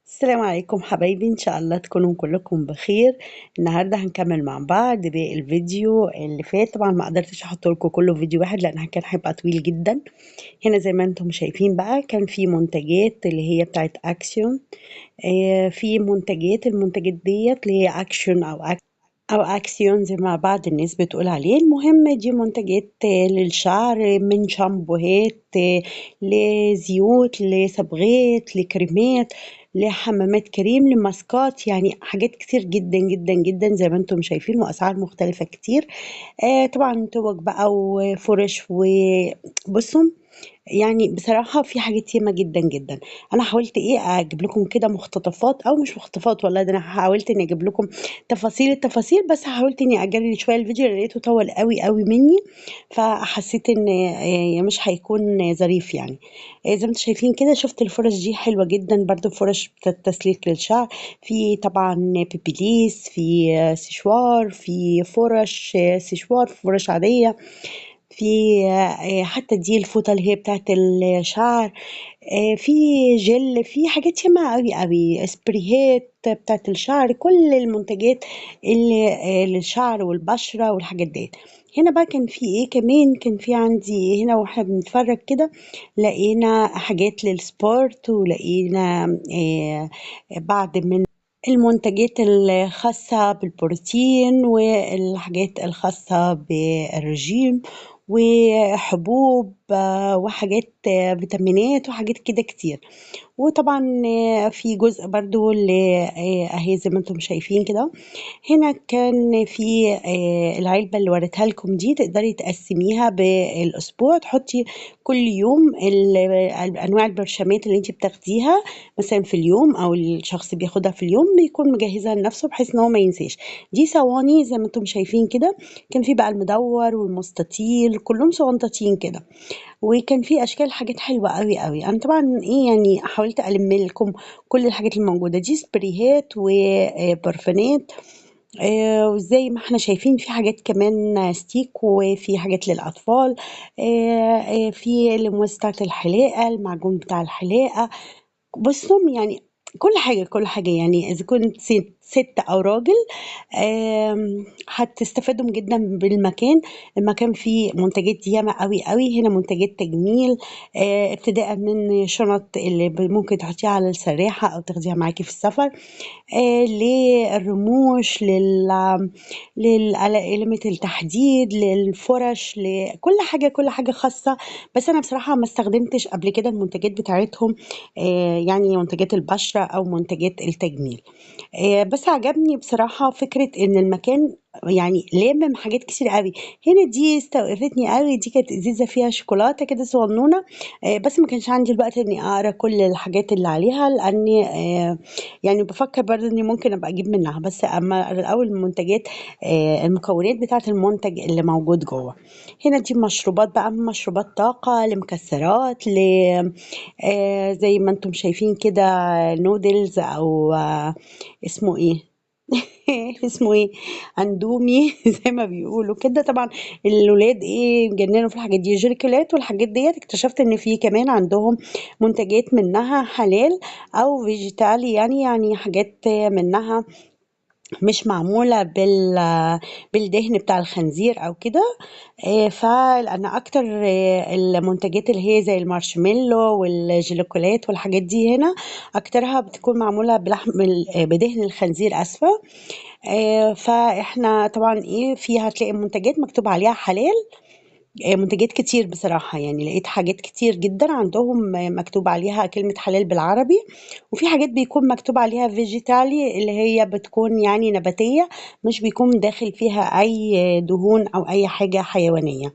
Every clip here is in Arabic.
السلام عليكم حبايبي، إن شاء الله تكونوا كلكم بخير. النهاردة هنكمل مع بعض باقي الفيديو اللي فات. طبعا ما قدرتش احط لكم كله في فيديو واحد لان كان هيبقى طويل جدا. هنا زي ما انتم شايفين بقى كان في منتجات اللي هي بتاعت اكسيون. في المنتجات ديت اللي هي اكشن او اكسيون زي ما بعض الناس بتقول عليه. المهم دي منتجات للشعر، من شامبوهات لزيوت لصبغات لكريمات لحمامات كريم لماسكات، يعني حاجات كتير جدا جدا جدا زي ما انتم شايفين، واسعار مختلفة كتير. طبعا توك بقى وفرش وبصوا، يعني بصراحة في حاجات ياما جدًا، جدًا. أنا حاولت أجيب لكم كده مقتطفات أو مش مقتطفات والله، ده أنا حاولت إني أجيب لكم تفاصيل التفاصيل، بس حاولت إني أجري شوية الفيديو لقيته طوّل أوي، أوي منّي، فحسيت إن مش هيكون ظريف يعني. زي ما أنتم شايفين كده، شُفت الفُرَش دي حلوة جدًا برضه، فُرَش تسليك للشعر، في طبعًا بيبيليس، في سشوار، في فُرَش سشوار، فُرَش عادية، في حتى دي الفوطة اللي هي بتاعة الشعر، في جل، في حاجات ياما أوي، أوي، إسبريهات بتاعة الشعر، كل المنتجات اللي للشعر والبشرة والحاجات ديّة. هنا بقى كان في إيه كمان، كان في عندي هنا وإحنا بنتفرج كده لقينا حاجات للsport، ولقينا بعض من المنتجات الخاصة بالبروتين والحاجات الخاصة بالرجيم وحبوب وحاجات فيتامينات وحاجات كده كتير. وطبعا في جزء برضو اهي زي ما انتم شايفين كده. هنا كان في العلبة اللي وريتها لكم دي، تقدري تقسميها بالأسبوع، تحطي كل يوم أنواع البرشامات اللي انت بتاخديها مثلا في اليوم، أو الشخص بياخدها في اليوم بيكون مجهزها لنفسه بحيث إن هو ما ينساش. دي صواني زي ما انتم شايفين كده، كان في بقى المدور والمستطيل كلهم صغنطاطين كده، وكان في أشكال حاجات حلوة أوي، أوي. أنا طبعًا يعني حاولت ألِم لكم كل الحاجات الموجودة دي، سبرايات وبرفانات، وزي ما إحنا شايفين في حاجات كمان ستيك، وفي حاجات للأطفال، في الأقمصة بتاعة الحلاقة، المعجون بتاع الحلاقة. بُصّوا يعني كل حاجة، كل حاجة، يعني إذا كنت ست أو راجل هتستفادوا جدًا بالمكان. المكان فيه منتجات ياما أوي، أوي. هنا منتجات تجميل، ابتداءً من شنط اللي ممكن تحطيها على السراحة أو تاخديها معاكِ في السفر، للرموش، قلمة التحديد، للفُرَش، لكل حاجة، كل حاجة خاصة. بس أنا بصراحة ما استخدمتش قبل كده المنتجات بتاعتهم، يعني منتجات البشرة أو منتجات التجميل. بس عجبني بصراحة فكرة إن المكان يعني لامم حاجات كتير أوي. هنا دي استوقفتني أوي، دي كانت إزازة فيها شوكولاتة كده صغنونة، بس ما كانش عندي الوقت إني أقرا كل الحاجات اللي عليها، لأني يعني بافكر برضه إني ممكن أبقى أجيب منها، بس أمّا أقرا الأول المنتجات، المكونات بتاعة المنتج اللي موجود جوّه. هنا دي مشروبات بقى، من مشروبات طاقة لمكسرات زي ما أنتم شايفين كده noodles أو اسمه إيه؟ اسمه إيه؟ أندومي زي ما بيقولوا كده. طبعًا الولاد اتجننوا في الحاجات دي، الجيليكولات والحاجات ديّة اكتشفت إن في كمان عندهم منتجات منها حلال أو vegetali، يعني حاجات منها مش معمولة بالدهن بتاع الخنزير أو كده. فلأن أكتر المنتجات اللي هي زي المارشميلو والجلاكولات والحاجات دي هنا أكترها بتكون معمولة بدهن الخنزير، آسفة. فإحنا طبعًا فيها هتلاقي منتجات مكتوب عليها حلال، منتجات كتير بصراحة، يعني لقيت حاجات كتير جدًا عندهم مكتوب عليها كلمة حلال بالعربي، وفي حاجات بيكون مكتوب عليها vegetali اللي هي بتكون يعني نباتية، مش بيكون داخل فيها أي دهون أو أي حاجة حيوانية.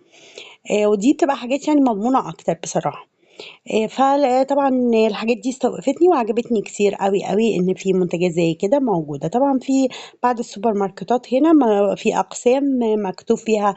ودي بتبقى حاجات يعني مضمونة أكتر بصراحة. طبعًا الحاجات دي استوقفتني وعجبتني كتير أوي، أوي، إن في منتجات زي كده موجودة. طبعًا في بعض السوبر ماركتات هنا في أقسام مكتوب فيها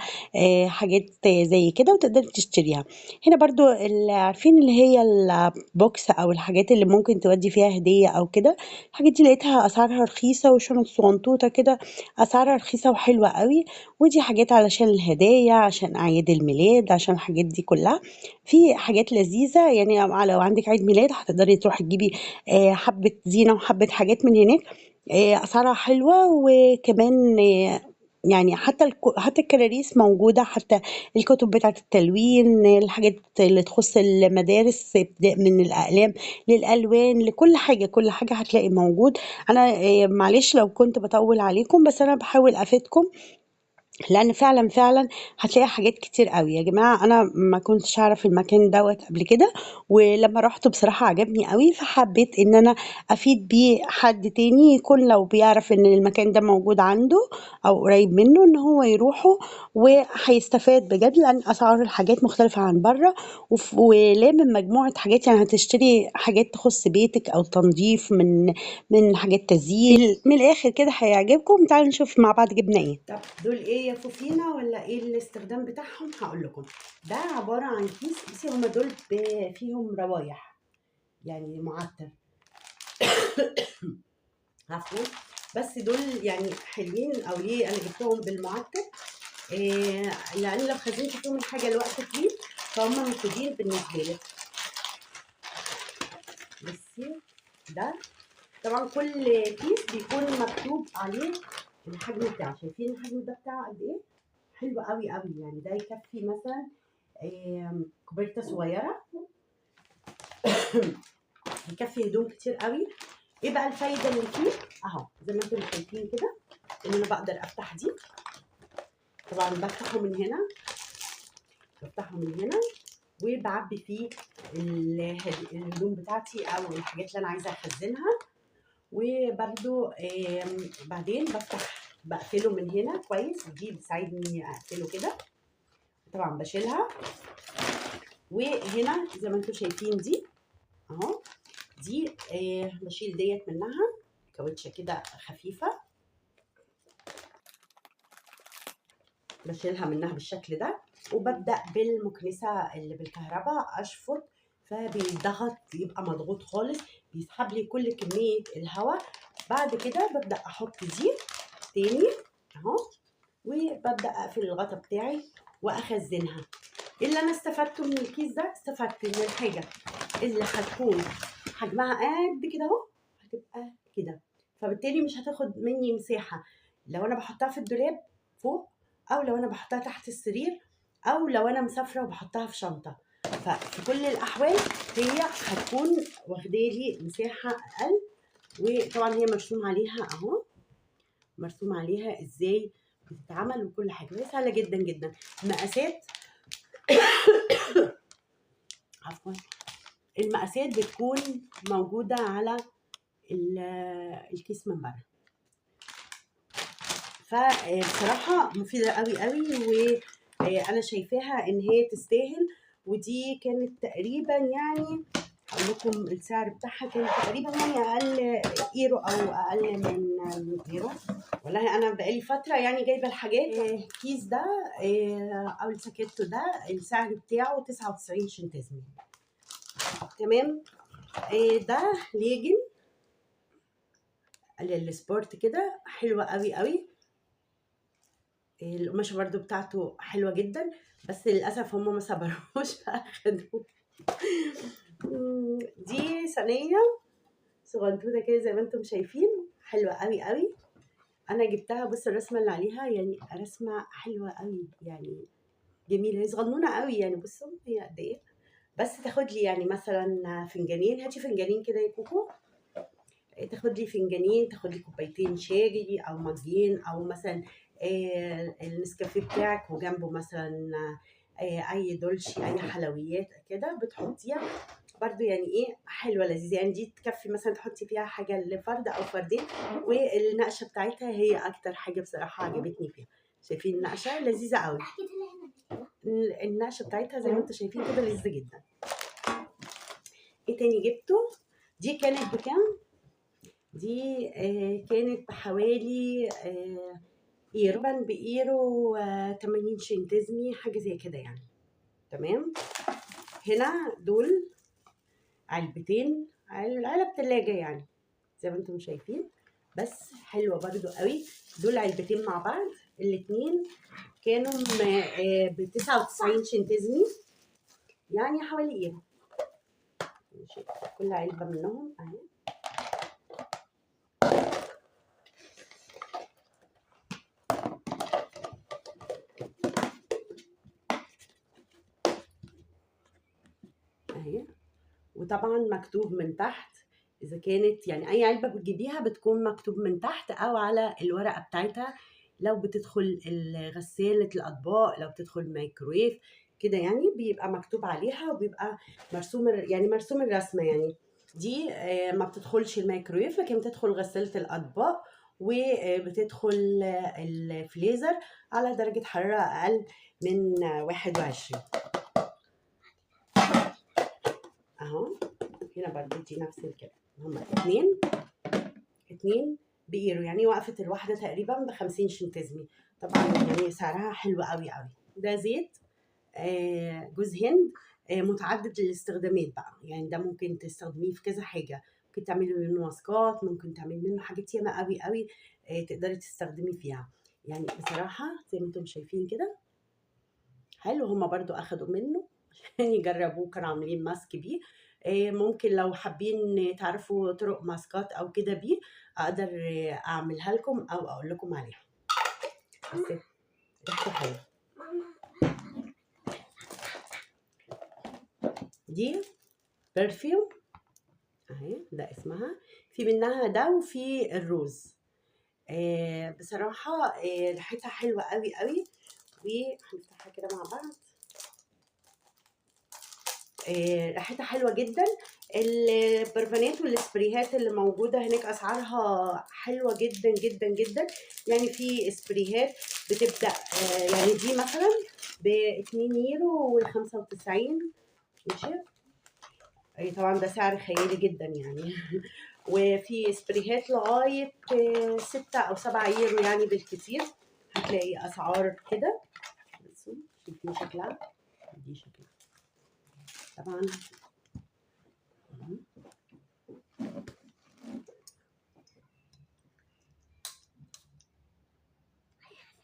حاجات زي كده وتقدري تشتريها. هنا برضه عارفين اللي هي البوكس أو الحاجات اللي ممكن تودّي فيها هدية أو كده، الحاجات دي لقيتها أسعارها رخيصة، وشنط صغنطوطة كده أسعارها رخيصة وحلوة أوي. ودي حاجات علشان الهدايا، عشان أعياد الميلاد، عشان الحاجات دي كلها. في حاجات لذيذة عايزة يعني لو عندِك عيد ميلاد هتقدري تروحي تجيبي حبّة زينة وحبّة حاجات من هناك، أسعارها حلوة، وكمان يعني حتى الكراريس موجودة، حتى الكتب بتاعة التلوين، الحاجات اللي تخُص المدارس ابتداء من الأقلام للألوان لكل حاجة، كل حاجة هتلاقي موجود. أنا معلش لو كنت باطوّل عليكم، بس أنا باحاول أفيدكم، لأن فعلًا هتلاقي حاجات كتير أوي. يا جماعة أنا ما كنتش أعرف المكان دوّة قبل كده، ولمّا رُحت بصراحة عجبني أوي، فحبيت إن أنا أفيد بيه حد تاني يكون لو بيعرف إن المكان ده موجود عنده أو قريب منه إن هو يروحوا وهيستفاد بجد، لأن أسعار الحاجات مختلفة عن برّه، ولامم مجموعة حاجات، يعني هتشتري حاجات تخُص بيتِك أو تنضيف من حاجات تزيين، من الآخر كده هيعجبكم. تعالوا نشوف مع بعض جبنا إيه. طب دول إيه يا فوفينا والّا إيه الاستخدام بتاعهم؟ هاقول لكم. ده عبارة عن كيس، بُصّي هُم دول فيهم روايح، يعني مُعطِّر عفوًا، بس دول يعني حلوين. أو ليه أنا جبتهم بالمُعطِّر؟ لأن لو خزنتِ فيهم الحاجة لوقت طويل فهُم مفيدين بالنسبة لِك. بُصّي ده طبعًا كل كيس بيكون مكتوب عليه الحجم بتاعه، شايفين الحجم ده بتاعه قد إيه؟ حلو أوي، يعني ده يكفّي مثلًا كوباية صغيرة يكفّي هدوم كتير أوي. إيه بقى الفايدة اللي فيه؟ أهو زي ما أنتم شايفين كده، إن أنا باقدر أفتح دي، طبعًا بافتحه من هنا، وباعبّي فيه الهدوم بتاعتي أو الحاجات اللي أنا عايزة أخزّنها. وبرضه بعدين باقفله من هنا كويس، ودي بتساعدني أقفله كده. طبعًا باشيلها، وهنا زي ما أنتم شايفين دي أهو، دي باشيل ديّة منها، كاوتشة كده خفيفة، باشيلها منها بالشكل ده، وبابدأ بالمكنسة اللي بالكهربا أشفط، فبيتضغط يبقى مضغوط خالص، بيسحب لي كل كمية الهوا. بعد كده بابدأ أحط دي تاني أهو، وبابدأ أقفل الغطا بتاعي وأخزنها. إيه اللي أنا استفدته من الكيس ده؟ استفدت إن الحاجة اللي هتكون حجمها قد كده أهو هتبقى كده، فبالتالي مش هتاخد مني مساحة لو أنا باحطها في الدولاب فوق، أو لو أنا باحطها تحت السرير، أو لو أنا مسافرة وباحطها في شنطة. ففي كل الأحوال هي هتكون واخدة لي مساحة أقل. وطبعًا هي مرسوم عليها أهو، مرسوم عليها إزاي بتتعمل وكل حاجة، وهي سهلة جدًا. المقاسات عفوًا، المقاسات بتكون موجودة على الكيس من برّه. فبصراحة مفيدة أوي، وأنا شايفاها إن هي تستاهل. ودي كانت تقريبًا يعني هاقول لكم السعر بتاعها، كان تقريبًا يعني أقل يورو أو أقل من يورو. والله أنا بقى لي فترة يعني جايبة الحاجات. الكيس ده أو الساكيتو ده السعر بتاعه 99 شنتزمي، تمام. ده ليجن للsport كده، حلوة أوي. القماشة برضه بتاعته حلوة جدًا، بس للأسف هم ما صبروش فأخدوه. دي صينية صغنطوطة كده زي ما أنتم شايفين، حلوة أوي. أنا جبتها، بُصّوا الرسمة اللي عليها يعني رسمة حلوة أوي، يعني جميلة، هي صغنونة أوي يعني، بُصّوا هي قد إيه، بس تاخد لي يعني مثلًا فنجانين. هاتي فنجانين كده يا كوكو، تاخد لي فنجانين، تاخد لي كوبايتين شاي أو مجّين، أو مثلًا النسكافيه بتاعِك وجنبه مثلًا أي دولشي، أي حلويات كده بتحطيها برضه، يعني إيه حلوة لذيذة. يعني دي تكفّي مثلًا تحطي فيها حاجة لفرد أو فردين. والنقشة بتاعتها هي أكتر حاجة بصراحة عجبتني فيها، شايفين النقشة لذيذة أوي. النقشة بتاعتها زي ما أنتم شايفين كده لذيذة جدًا. إيه تاني جبته؟ دي كانت بكام؟ دي كانت بحوالي تقريبًا بإيرو 80 شنتزمي، حاجة زي كده يعني، تمام. هنا دول علبتين، علب تلاجة يعني زي ما أنتم شايفين، بس حلوة برضه أوي. دول علبتين مع بعض، الاتنين كانوا ب99 شنتزمي، يعني حوالي إيرو. ماشي، كل علبة منهم اهي. اهي، وطبعا مكتوب من تحت اذا كانت يعني اي علبة بتجيبيها بتكون مكتوب من تحت او على الورقة بتاعتها لو بتدخل غسالة الاطباق، لو بتدخل الميكرويف كده، يعني بيبقى مكتوب عليها وبيبقى مرسوم يعني مرسوم الرسمة. يعني دي ما بتدخلش الميكرويف لكن بتدخل غسالة الاطباق، وبتدخل الفريزر على درجة حرارة اقل من 21 اهو. هنا برضو دي نفس الكلام، هما اتنين بإيرو، يعني وقفت الواحدة تقريبا ب50 سنتزمي. طبعا يعني سعرها حلو قوي قوي. ده زيت جوز هند متعدد الاستخدامات بقى، يعني ده ممكن تستخدميه في كذا حاجة، ممكن تعملي منه ماسكات، ممكن تعملي منه حاجات ياما قوي قوي تقدري تستخدمي فيها. يعني بصراحة زي ما انتم شايفين كده حلو. هما برضو اخدوا منه عشان يجربوه، كانوا عاملين ماسك بيه. ممكن لو حابين تعرفوا طرق ماسكات او كده بيه اقدر اعملها لكم او اقول لكم عليها. بس ريحته حلوه. دي برفيوم اهي، ده اسمها، في منها ده وفي الروز. بصراحه ريحتها حلوه قوي قوي، وهنفتحها كده مع بعض. ريحتها حلوه جدا. البرفانات والسبريهات اللي موجوده هناك اسعارها حلوه جدا جدا جدا. يعني في سبريهات بتبدا يعني دي مثلا ب2 يورو و95. ماشي، طبعا ده سعر خيالي جدا يعني. وفي سبريهات لغايه 6 أو 7 يورو يعني بالكثير. هتلاقي اسعار كده. بصوا شايفين شكلها، دي شكلها طبعا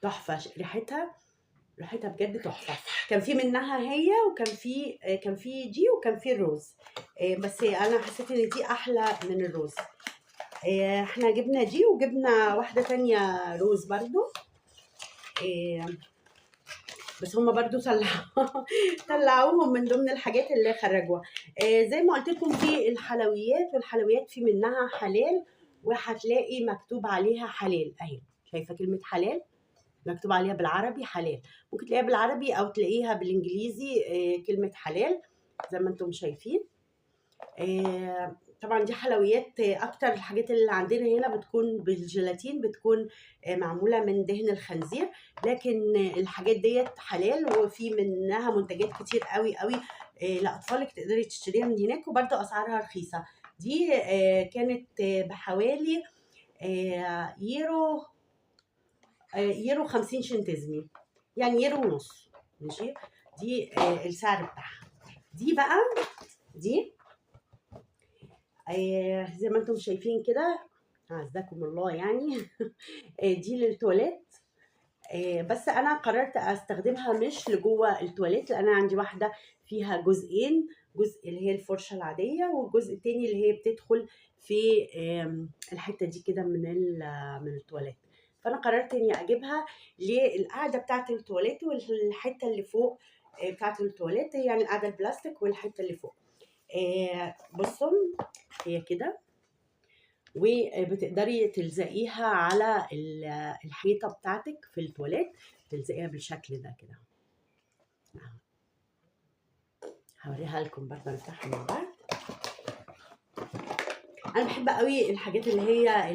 تحفه. ريحتها بجد تحفه. كان في منها هي، وكان في كان في دي، وكان في الروز. بس انا حسيت ان دي احلى من الروز. احنا جبنا دي وجبنا واحده تانية روز برضو. بس هما برضو طلعوهم من ضمن الحاجات اللي خرجوها. زي ما قلت لكم في الحلويات، والحلويات في منها حلال، وهتلاقي مكتوب عليها حلال اهي. شايفه كلمه حلال مكتوب عليها بالعربي حلال، ممكن تلاقيها بالعربي او تلاقيها بالانجليزي كلمة حلال زي ما انتم شايفين. طبعا دي حلويات. اكتر الحاجات اللي عندنا هنا بتكون بالجيلاتين، بتكون معمولة من دهن الخنزير، لكن الحاجات ديت حلال، وفي منها منتجات كتير قوي قوي لأطفالك تقدري تشتريها من هناك، وبرده أسعارها رخيصة. دي كانت بحوالي يورو 50 سنتزمي، يعني يورو ونص. ماشي، دي السعر بتاعها. دي بقى دي زي ما انتم شايفين كده، عزكم الله يعني. دي للتواليت. بس انا قررت استخدمها مش لجوه التواليت، لان انا عندي واحده فيها جزئين، جزء اللي هي الفرشه العاديه، والجزء التاني اللي هي بتدخل في الحته دي كده من التواليت. فانا قررت اني اجيبها للقعده بتاعه التواليت، والحته اللي فوق بتاعه التواليت، يعني القعده البلاستيك والحته اللي فوق. بصوا هي كده، وبتقدري تلزقيها على الحيطه بتاعتك في التواليت، تلزقيها بالشكل ده كده. هوريها لكم برضه، نفتحها مع بعض. انا بحب قوي الحاجات اللي هي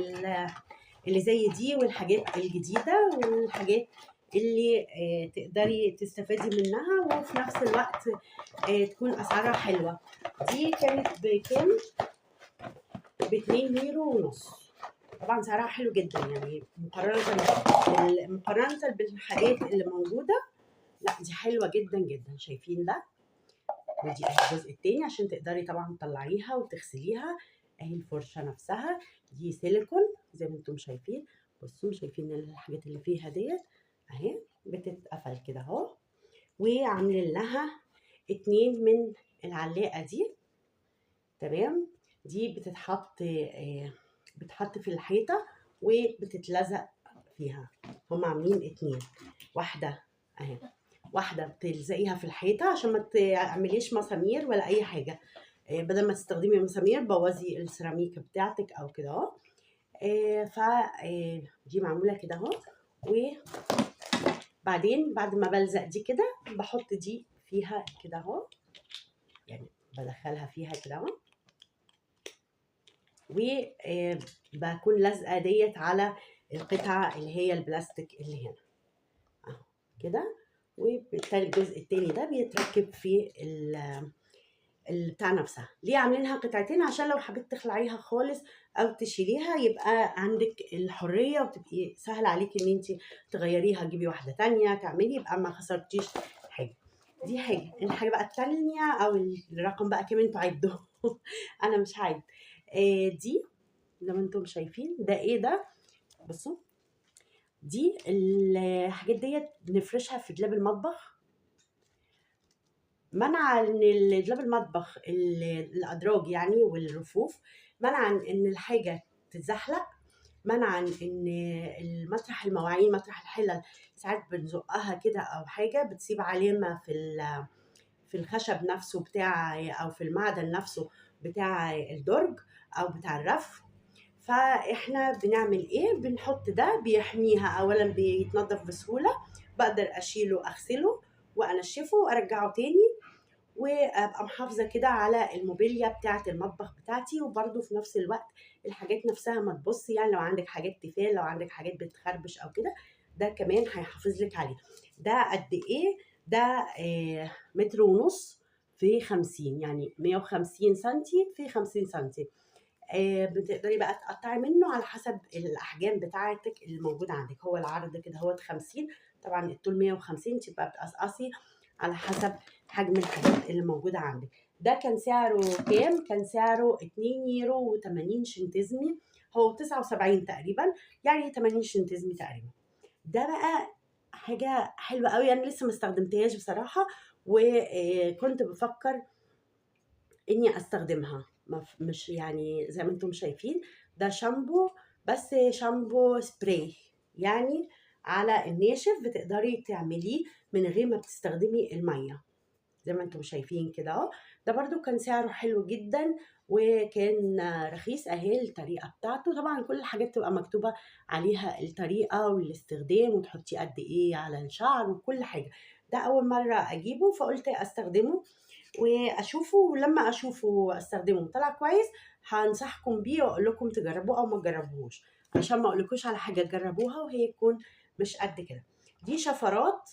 اللي زي دي، والحاجات الجديده، والحاجات اللي تقدري تستفادي منها، وفي نفس الوقت تكون اسعارها حلوه. دي كانت بكام؟ ب2 يورو ونص. طبعا سعرها حلو جدا، يعني مقارنة بالحاجات اللي موجودة. لا دي حلوة جدا جدا. شايفين ده؟ ودي اهي الجزء التاني عشان تقدري طبعا تطلعيها وتغسليها. اهي الفرشة نفسها دي سيليكون زي ما انتم شايفين. بصوا شايفين الحاجات اللي فيها ديت اهي بتتقفل كده اهو. وعاملين لها 2 من العلاقة دي تمام. دي بتتحط في الحيطة وبتتلزق فيها. هم عاملين اتنين، واحدة اهي، واحدة بتلزقيها في الحيطة عشان ما تعمليش مسامير ولا أي حاجة. بدل ما تستخدمي مسامير بوظي السيراميك بتاعتك أو كده اهو. دي معمولة كده اهو. وبعدين بعد ما بلزق دي كده بحط دي فيها كده اهو، يعني بدخلها فيها كده اهو، وبكون لازقة ديت على القطعة اللي هي البلاستيك اللي هنا اهو كده. وبالتالي الجزء التاني ده بيتركب في بتاع نفسها. ليه عاملينها قطعتين؟ عشان لو حبيت تخلعيها خالص او تشيليها يبقى عندك الحريه وتبقي سهل عليكي ان انت تغيريها، تجيبي واحده تانية تعملي، يبقى ما خسرتيش حاجه. دي حاجه. الحاجه بقى التانية او الرقم بقى كمان انتوا عدوا انا مش هعد. دي زي ما انتم شايفين ده ايه ده، بصوا دي الحاجات ديت بنفرشها في دولاب المطبخ، منع ان دولاب المطبخ الادراج يعني والرفوف، منع ان الحاجه تتزحلق، منع ان المطرح المواعين مطرح الحلل ساعات بنزقها كده او حاجه بتسيب علامه في الخشب نفسه بتاع او في المعدن نفسه بتاع الدرج او بتاع الرف. فاحنا بنعمل ايه؟ بنحط ده بيحميها، اولا بيتنضف بسهوله، بقدر اشيله اغسله وانشفه وارجعه تاني، وابقى محافظه كده على الموبيليا بتاعه المطبخ بتاعتي. وبرده في نفس الوقت الحاجات نفسها ما تبص، يعني لو عندك حاجات تيفال، لو عندك حاجات بتخربش او كده، ده كمان هيحافظ لك عليه. ده قد ايه ده؟ متر ونص في 50، يعني 150 سنتي في 50 سنتي. بتقدري بقى تقطعي منه على حسب الاحجام بتاعتك الموجوده عندك. هو العرض كده هو 50، طبعا الطول 150، تبقى بتقصقصي على حسب حجم الحاجات اللي موجوده عندك. ده كان سعره كام؟ كان سعره 2 يورو و80 شنتزمي، هو 79 تقريبا، يعني 80 شنتزمي تقريبا. ده بقى حاجه حلوه قوي، انا لسه ما استخدمتهاش بصراحه، وكنت بفكر اني استخدمها. مش يعني زي ما انتم شايفين ده شامبو، بس شامبو سبراي، يعني على الناشف بتقدري تعمليه من غير ما بتستخدمي الميه زي ما انتم شايفين كده اهو. ده برضو كان سعره حلو جدا وكان رخيص. اهي الطريقه بتاعته، طبعا كل الحاجات تبقى مكتوبه عليها الطريقه والاستخدام وتحطيه قد ايه على الشعر وكل حاجه. ده اول مره اجيبه فقلت استخدمه واشوفه، ولما اشوفه واستخدمه طلع كويس هنصحكم بيه واقول لكم تجربوه او ما تجربوهوش، عشان ما اقولكوش على حاجه تجربوها وهي تكون مش قد كده. دي شفرات،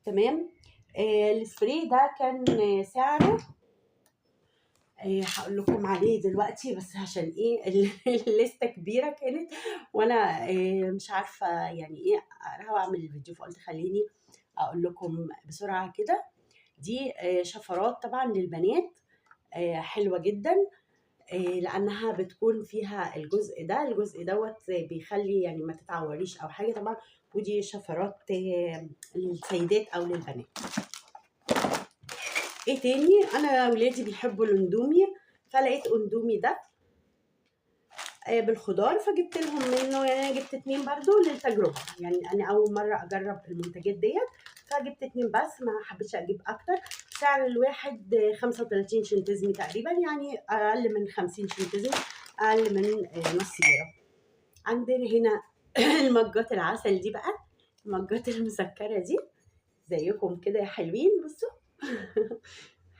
تمام. السبراي ده كان سعره هقول لكم عليه دلوقتي، بس عشان ايه الليسته كبيره كانت وانا مش عارفه يعني ايه اقراها واعمل الفيديو، فقلت خليني اقول لكم بسرعه كده. دي شفرات طبعا للبنات، حلوه جدا، لانها بتكون فيها الجزء دوت بيخلي يعني ما تتعوريش او حاجه طبعا. ودي شفرات للسيدات او للبنات. ايه تاني؟ انا ولادي بيحبوا الاندومي، فلقيت اندومي ده بالخضار فجبت لهم منه، يعني انا جبت 2 برضو للتجربه، يعني انا اول مره اجرب المنتجات ديت فجبت 2 بس، ما حبيتش اجيب اكتر. سعر الواحد 35 شنتزمي تقريبا، يعني اقل من 50 شنتزمي، اقل من نص يورو. عندنا هنا المجات العسل دي بقى، المجات المسكره دي زيكم كده يا حلوين، بصوا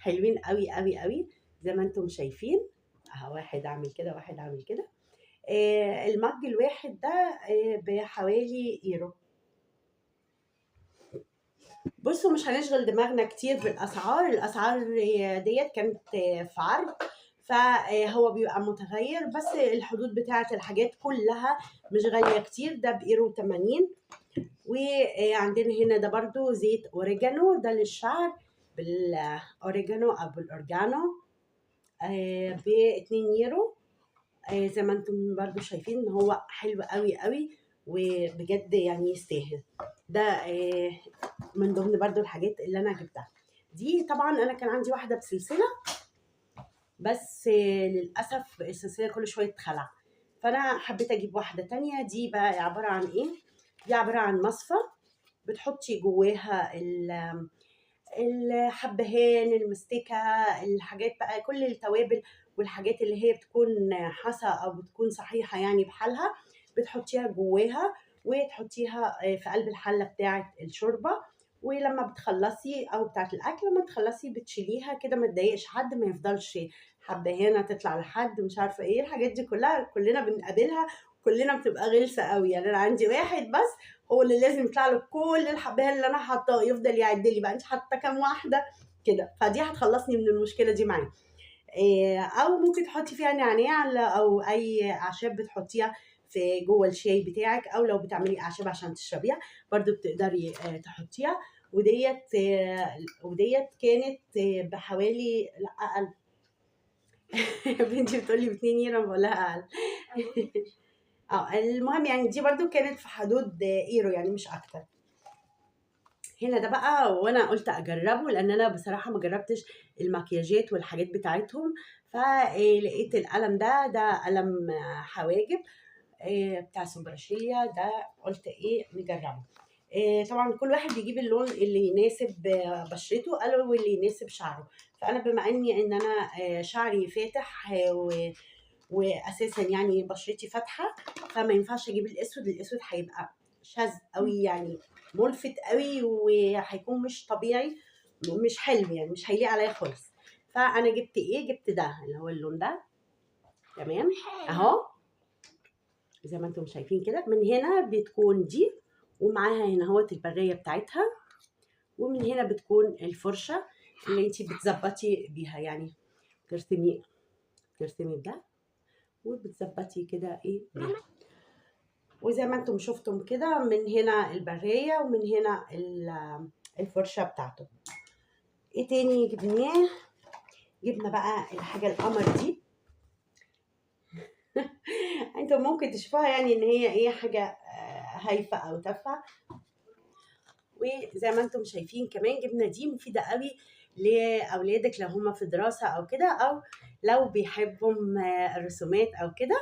حلوين قوي قوي قوي زي ما انتم شايفين اهو. واحد عامل كده واحد عامل كده. المج الواحد ده بحوالي يورو. بصوا مش هنشغل دماغنا كتير الاسعار ديت كانت في عرض، فهو بيبقى متغير، بس الحدود بتاعه الحاجات كلها مش غاليه كتير. ده بيورو 80. وعندنا هنا ده برضو زيت اوريجانو، ده للشعر بالاوريجانو او بالاورجانو ب 2 يورو. زي ما انتم برضو شايفين ان هو حلو قوي قوي وبجد يعني يستاهل. ده من ضمن برضو الحاجات اللي انا جبتها. دي طبعا انا كان عندي واحده بسلسله بس للاسف السلسله كل شويه تخلع. فانا حبيت اجيب واحده تانية. دي بقى عباره عن ايه؟ دي عباره عن مصفى بتحطي جواها الحبهان، المستكة، الحاجات بقى، كل التوابل والحاجات اللي هي بتكون حصى او بتكون صحيحة يعني بحالها، بتحطيها جواها وتحطيها في قلب الحلة بتاعة الشوربة. ولما بتخلصي او بتاعة الاكل، لما تخلصي بتشيليها كده، ما تضايقش حد، ما يفضلش حبهانة تطلع لحد مش عارفة ايه الحاجات دي كلها، كلنا بنقابلها، كلنا بتبقى غلسة قوي. يعني انا عندي واحد بس هو اللي لازم يطلع له كل الحبايه اللي انا حاطاه، يفضل يعد لي بقى انت حاطه كام واحده كده. فدي هتخلصني من المشكله دي معايا. او ممكن تحطي فيها نعناع او اي اعشاب بتحطيها في جوه الشاي بتاعك، او لو بتعملي اعشاب عشان تشربيها برضو بتقدري تحطيها. وديت كانت بحوالي، لا اقل. بنتي بتقولي ب2 يورو، بقول لها اقل. المهم يعني دي برضو كانت في حدود ايرو، يعني مش اكتر. هنا ده بقى وانا قلت اجربه، لان انا بصراحه ما جربتش المكياجات والحاجات بتاعتهم. فلقيت القلم ده قلم حواجب بتاع سوبراشية ده، قلت ايه نجربه. طبعا كل واحد بيجيب اللون اللي يناسب بشرته او اللي يناسب شعره. فانا بما ان انا شعري فاتح واساسا يعني بشرتي فاتحه، فما ينفعش اجيب الاسود. الاسود هيبقى شاذ قوي، يعني ملفت قوي، وهيكون مش طبيعي، مش حلو، يعني مش هيليق عليا خالص. فانا جبت ايه؟ جبت ده اللي هو اللون ده. تمام اهو، زي ما انتم شايفين كده. من هنا بتكون دي، ومعاها هنا اهوت البريه بتاعتها، ومن هنا بتكون الفرشه اللي انت بتظبطي بيها، يعني ترسمي بده وبتظبطي كده ايه بيها. وزي ما انتم شفتم كده، من هنا البرية ومن هنا الفرشة بتاعته. ايه تاني جبناه؟ جبنا بقى الحاجة القمر دي. انتم ممكن تشوفوها يعني ان هي ايه، حاجة هايفة او تافهة. وزي ما انتم شايفين كمان جبنا دي مفيدة قوي لأولادك لو هما في دراسة او كده، او لو بيحبوا الرسومات او كده.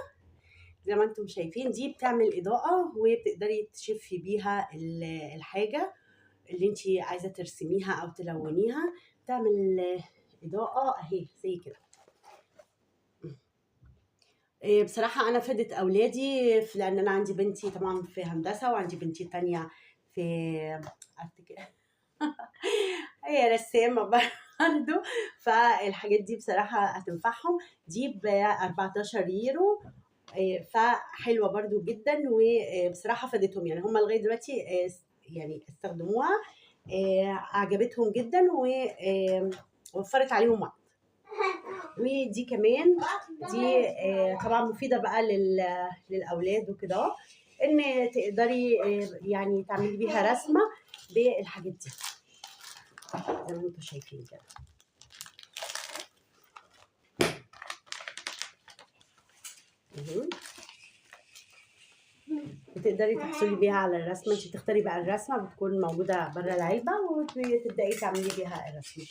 زي ما انتم شايفين دي بتعمل إضاءة، وبتقدري تشفي بيها الحاجة اللي انت عايزة ترسميها او تلونيها. تعمل إضاءة اهي زي كده. بصراحة أنا فدت أولادي، لأن أنا عندي بنتي طبعا في هندسة، وعندي بنتي تانية في هي رسامة برضه. فالحاجات دي بصراحة هتنفعهم. دي ب14 يورو. فحلوة برضو جدا، وبصراحة فادتهم، يعني هم لغاية دلوقتي يعني استخدموها، عجبتهم جدا ووفرت عليهم وقت. ودي كمان دي طبعا مفيدة بقى للأولاد وكده، ان تقدري يعني تعملي بيها رسمة بالحاجات دي زي ما انتم شايفين كده. بتقدري تحصلي بيها على الرسمه. انت بتختاري بقى الرسمه، بتكون موجوده بره العلبه، وتبداي تعملي بيها الرسمه.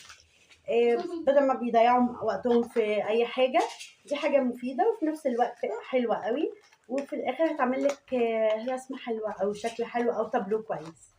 بدل ما بيضيعوا وقتهم في اي حاجه. دي حاجه مفيده وفي نفس الوقت حلوه قوي، وفي الاخر هتعمل لك رسمه حلوه او شكل حلو او تابلو كويس.